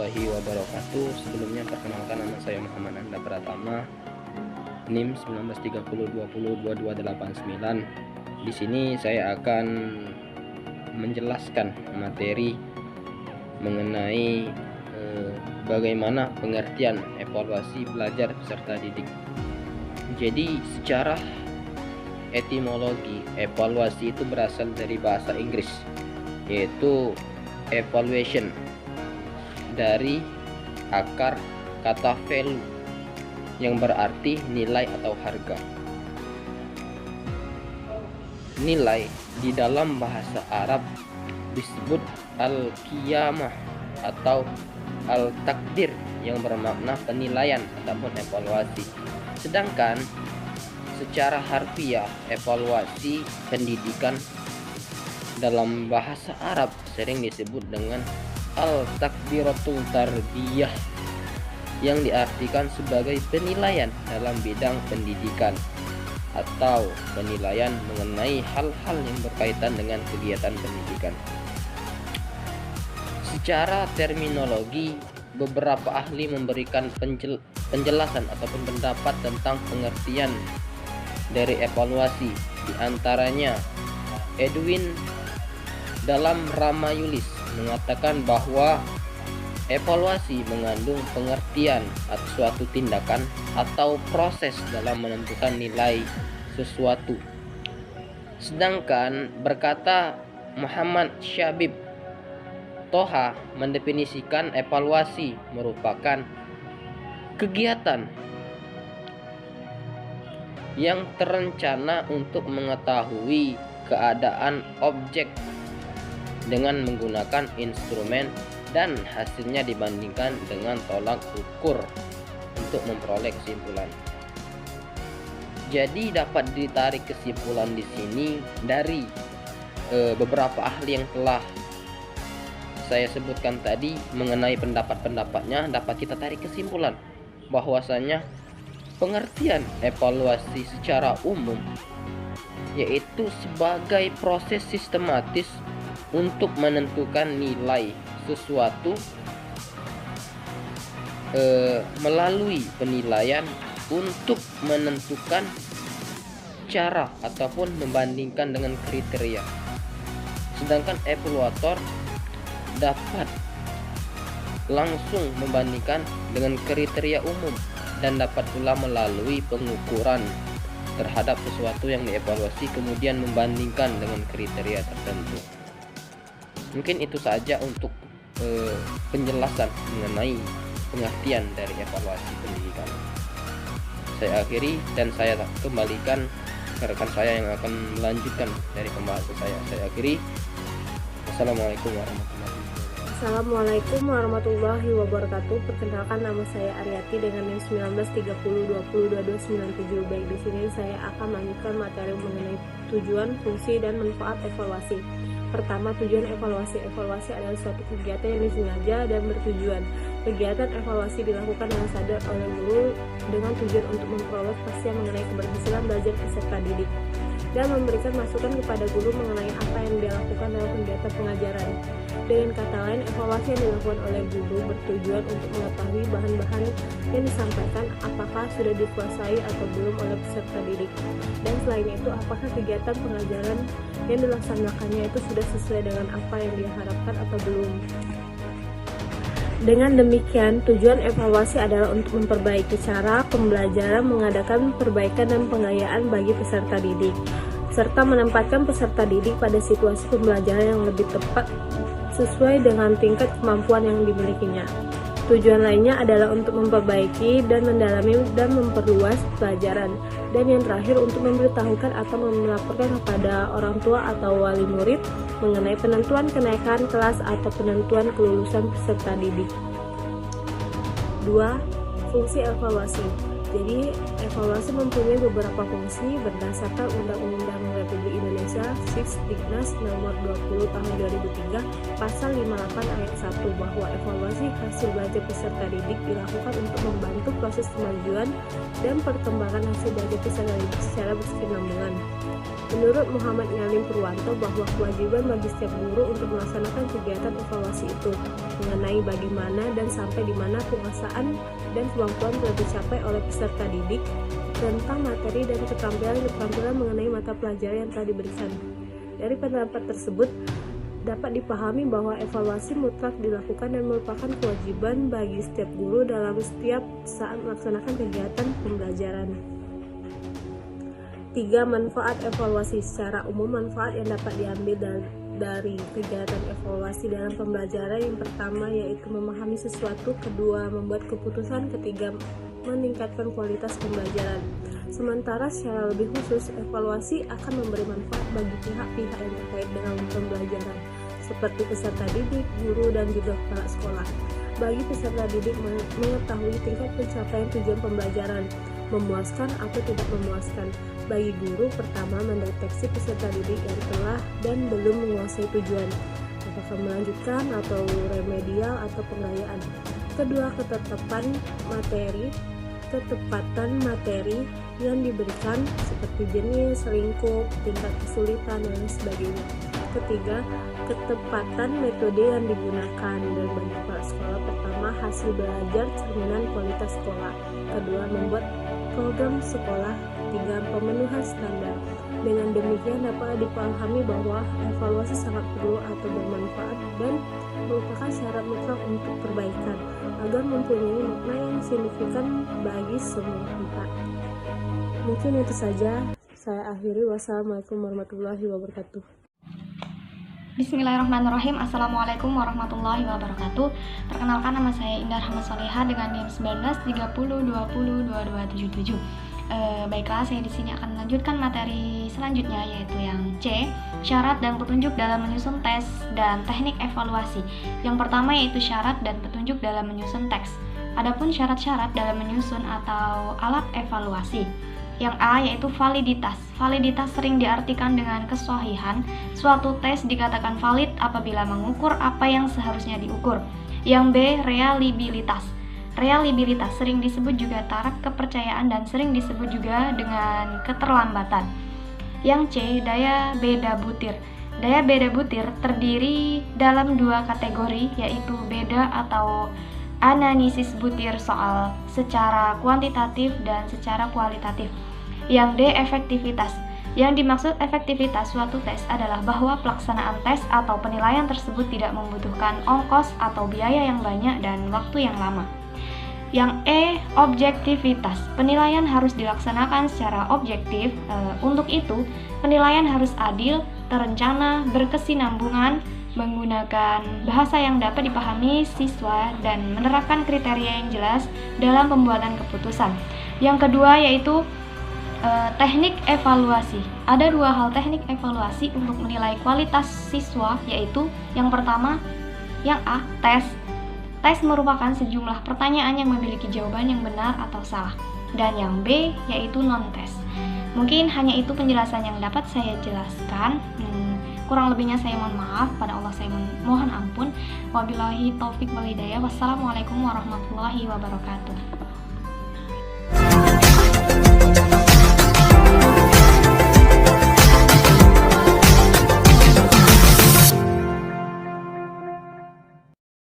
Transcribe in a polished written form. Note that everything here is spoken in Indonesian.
warahmatullahi wabarakatuh. Sebelumnya perkenalkan, nama saya Muhammad Anda Pratama, NIM 1930202289. Di sini saya akan menjelaskan materi mengenai bagaimana pengertian evaluasi belajar peserta didik. Jadi secara etimologi, evaluasi itu berasal dari bahasa Inggris, yaitu evaluation, dari akar kata value yang berarti nilai atau harga. Nilai di dalam bahasa Arab disebut al-qiyamah atau al-takdir yang bermakna penilaian ataupun evaluasi. Sedangkan secara harfiah, evaluasi pendidikan dalam bahasa Arab sering disebut dengan al-takbiratul tarbiyah, yang diartikan sebagai penilaian dalam bidang pendidikan atau penilaian mengenai hal-hal yang berkaitan dengan kegiatan pendidikan. Secara terminologi, beberapa ahli memberikan penjelasan ataupun pendapat tentang pengertian dari evaluasi. Di antaranya Edwin dalam Ramayulis mengatakan bahwa evaluasi mengandung pengertian atau suatu tindakan atau proses dalam menentukan nilai sesuatu. Sedangkan berkata Muhammad Syabib Toha mendefinisikan evaluasi merupakan kegiatan yang terencana untuk mengetahui keadaan objek dengan menggunakan instrumen dan hasilnya dibandingkan dengan tolak ukur untuk memperoleh kesimpulan. Jadi dapat ditarik kesimpulan di sini dari beberapa ahli yang telah saya sebutkan tadi mengenai pendapat-pendapatnya. Dapat kita tarik kesimpulan bahwasanya pengertian evaluasi secara umum yaitu sebagai proses sistematis untuk menentukan nilai sesuatu melalui penilaian untuk menentukan cara ataupun membandingkan dengan kriteria. Sedangkan evaluator dapat langsung membandingkan dengan kriteria umum dan dapat pula melalui pengukuran terhadap sesuatu yang dievaluasi kemudian membandingkan dengan kriteria tertentu. Mungkin itu saja untuk penjelasan mengenai pengertian dari evaluasi pendidikan. Saya akhiri dan saya kembalikan ke rekan saya yang akan melanjutkan dari pembahasan saya. Saya akhiri. Assalamualaikum warahmatullahi wabarakatuh. Perkenalkan, nama saya Aryati dengan NIM 1930202297. Baik, di sini saya akan melanjutkan materi mengenai tujuan, fungsi, dan manfaat evaluasi. Pertama, tujuan evaluasi. Evaluasi adalah suatu kegiatan yang disengaja dan bertujuan. Kegiatan evaluasi dilakukan dengan sadar oleh guru dengan tujuan untuk memperoleh kepastian mengenai keberhasilan belajar peserta didik dan memberikan masukan kepada guru mengenai apa yang dia lakukan dalam kegiatan pengajaran. Dengan kata lain, evaluasi yang dilakukan oleh guru bertujuan untuk mengetahui bahan-bahan yang disampaikan apakah sudah dikuasai atau belum oleh peserta didik. Dan selain itu, apakah kegiatan pengajaran yang dilaksanakannya itu sudah sesuai dengan apa yang diharapkan atau belum. Dengan demikian, tujuan evaluasi adalah untuk memperbaiki cara pembelajaran, mengadakan perbaikan dan pengayaan bagi peserta didik, serta menempatkan peserta didik pada situasi pembelajaran yang lebih tepat sesuai dengan tingkat kemampuan yang dimilikinya. Tujuan lainnya adalah untuk memperbaiki dan mendalami dan memperluas pelajaran. Dan yang terakhir, untuk memberitahukan atau melaporkan kepada orang tua atau wali murid mengenai penentuan kenaikan kelas atau penentuan kelulusan peserta didik. 2. Fungsi evaluasi. Jadi evaluasi mempunyai beberapa fungsi berdasarkan Undang-Undang Republik Indonesia Diknas Nomor 20 Tahun 2003 Pasal 58 Ayat 1 bahwa evaluasi hasil belajar peserta didik dilakukan untuk membantu proses kemajuan dan perkembangan hasil belajar peserta didik secara berkesinambungan. Menurut Muhammad Ngalim Purwanto bahwa kewajiban bagi setiap guru untuk melaksanakan kegiatan evaluasi itu mengenai bagaimana dan sampai di mana penguasaan dan kemampuan telah dicapai oleh peserta didik tentang materi dan keterampilan mengenai mata pelajaran yang telah diberikan. Dari pendapat tersebut, dapat dipahami bahwa evaluasi mutlak dilakukan dan merupakan kewajiban bagi setiap guru dalam setiap saat melaksanakan kegiatan pembelajaran. 3. Manfaat evaluasi. Secara umum, manfaat yang dapat diambil dari kegiatan evaluasi dalam pembelajaran yang pertama yaitu memahami sesuatu, kedua membuat keputusan, ketiga meningkatkan kualitas pembelajaran. Sementara secara lebih khusus, evaluasi akan memberi manfaat bagi pihak-pihak yang terkait dengan pembelajaran, seperti peserta didik, guru, dan juga kepala sekolah. Bagi peserta didik mengetahui tingkat pencapaian tujuan pembelajaran, memuaskan atau tidak memuaskan. Bagi guru, pertama mendeteksi peserta didik yang telah dan belum menguasai tujuan, apakah melanjutkan atau remedial atau penggayaan. Kedua, ketepatan materi yang diberikan seperti jenis, lingkup, tingkat kesulitan, dan sebagainya. Ketiga, ketepatan metode yang digunakan. Dan bagi kepala sekolah, pertama hasil belajar cerminan kualitas sekolah, kedua membuat program sekolah, tiga pemenuhan standar. Dengan demikian dapat dipahami bahwa evaluasi sangat perlu atau bermanfaat dan merupakan syarat mutlak untuk perbaikan agar mempunyai makna yang signifikan bagi semua pihak. Mungkin itu saja, saya akhiri. Wassalamualaikum warahmatullahi wabarakatuh. Bismillahirrahmanirrahim. Assalamualaikum warahmatullahi wabarakatuh. Perkenalkan, nama saya Indah Rahmat Solehah dengan NIM 1930202277. Baiklah, saya di sini akan melanjutkan materi selanjutnya, yaitu yang C, syarat dan petunjuk dalam menyusun tes dan teknik evaluasi. Yang pertama yaitu syarat dan petunjuk dalam menyusun teks. Adapun syarat-syarat dalam menyusun atau alat evaluasi. Yang A yaitu validitas. Validitas sering diartikan dengan kesohihan. Suatu tes dikatakan valid apabila mengukur apa yang seharusnya diukur. Yang B, realibilitas. Realibilitas sering disebut juga taraf kepercayaan dan sering disebut juga dengan keterlambatan. Yang C, daya beda butir. Daya beda butir terdiri dalam dua kategori, yaitu beda atau analisis butir soal secara kuantitatif dan secara kualitatif. Yang D, efektivitas. Yang dimaksud efektivitas suatu tes adalah bahwa pelaksanaan tes atau penilaian tersebut tidak membutuhkan ongkos atau biaya yang banyak dan waktu yang lama. Yang E, objektivitas. Penilaian harus dilaksanakan secara objektif. Untuk itu, penilaian harus adil, terencana, berkesinambungan, menggunakan bahasa yang dapat dipahami siswa, dan menerapkan kriteria yang jelas dalam pembuatan keputusan. Yang kedua yaitu teknik evaluasi. Ada dua hal teknik evaluasi untuk menilai kualitas siswa, yaitu yang pertama, yang A, tes. Tes merupakan sejumlah pertanyaan yang memiliki jawaban yang benar atau salah. Dan yang B yaitu non-tes. Mungkin hanya itu penjelasan yang dapat saya jelaskan. Kurang lebihnya saya mohon maaf, pada Allah saya mohon ampun. Wabillahi taufik wal hidayah. Wassalamualaikum warahmatullahi wabarakatuh.